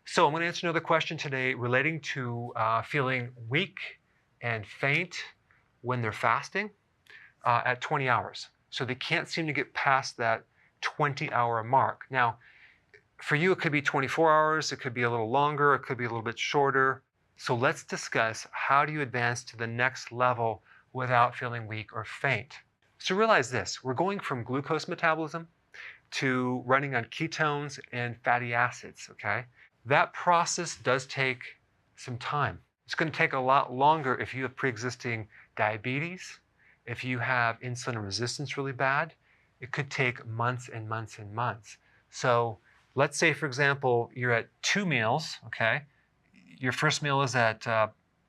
So I'm going to answer another question today relating to feeling weak and faint when they're fasting at 20 hours. So they can't seem to get past that 20-hour mark. Now, for you, it could be 24 hours, it could be a little longer, it could be a little bit shorter. So let's discuss how do you advance to the next level without feeling weak or faint. So realize this, we're going from glucose metabolism to running on ketones and fatty acids, okay? That process does take some time. It's going to take a lot longer if you have pre-existing diabetes, if you have insulin resistance really bad. It could take months and months and months. So let's say, for example, you're at 2 meals, okay? Your first meal is at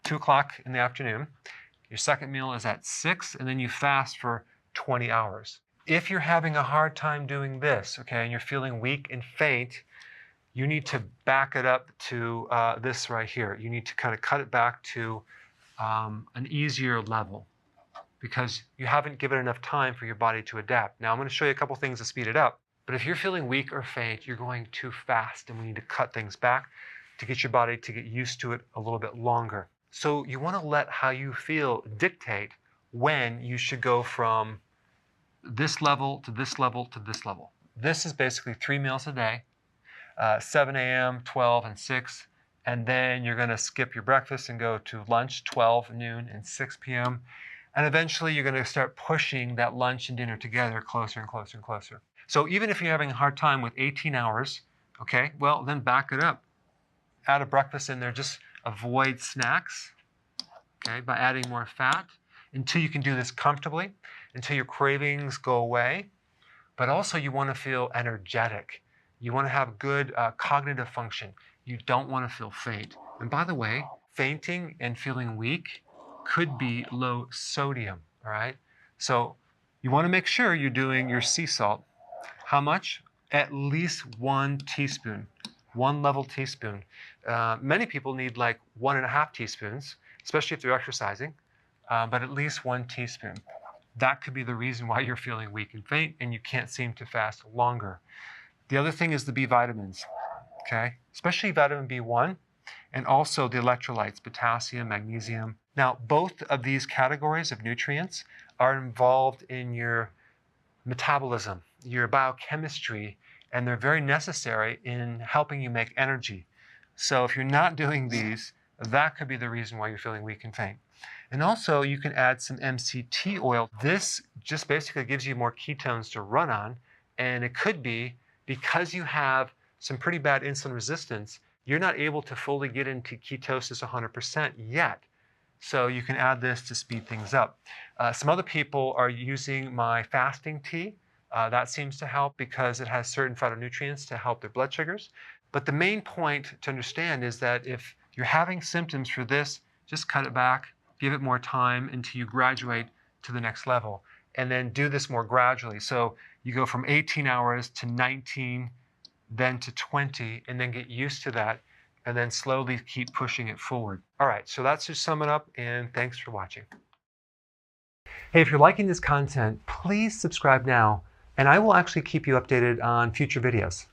2 o'clock in the afternoon. Your second meal is at 6, and then you fast for 20 hours. If you're having a hard time doing this, okay, and you're feeling weak and faint, you need to back it up to this right here. You need to kind of cut it back to an easier level because you haven't given enough time for your body to adapt. Now, I'm going to show you a couple things to speed it up. But if you're feeling weak or faint, you're going too fast, and we need to cut things back to get your body to get used to it a little bit longer. So you want to let how you feel dictate when you should go from this level to this level to this level. This is basically 3 meals a day, 7 a.m., 12, and 6. And then you're going to skip your breakfast and go to lunch, 12, noon, and 6 p.m. And eventually you're going to start pushing that lunch and dinner together closer and closer and closer. So even if you're having a hard time with 18 hours, okay, well, then back it up. Add a breakfast in there. Just avoid snacks, okay, by adding more fat until you can do this comfortably, until your cravings go away. But also you want to feel energetic. You want to have good cognitive function. You don't want to feel faint. And by the way, fainting and feeling weak could be low sodium, all right? So you want to make sure you're doing your sea salt. How much? At least 1 teaspoon, 1 level teaspoon. Many people need like 1.5 teaspoons, especially if they're exercising, but at least 1 teaspoon. That could be the reason why you're feeling weak and faint and you can't seem to fast longer. The other thing is the B vitamins, okay? Especially vitamin B1 and also the electrolytes, potassium, magnesium. Now, both of these categories of nutrients are involved in your metabolism, your biochemistry, and they're very necessary in helping you make energy. So if you're not doing these, that could be the reason why you're feeling weak and faint. And also, you can add some MCT oil. This just basically gives you more ketones to run on, and it could be because you have some pretty bad insulin resistance, you're not able to fully get into ketosis 100% yet. So you can add this to speed things up. Some other people are using my fasting tea. That seems to help because it has certain phytonutrients to help their blood sugars. But the main point to understand is that if you're having symptoms for this, just cut it back, give it more time until you graduate to the next level, and then do this more gradually. So you go from 18 hours to 19, then to 20, and then get used to that, and then slowly keep pushing it forward. All right, so that's to sum it up, and thanks for watching. Hey, if you're liking this content, please subscribe now, and I will actually keep you updated on future videos.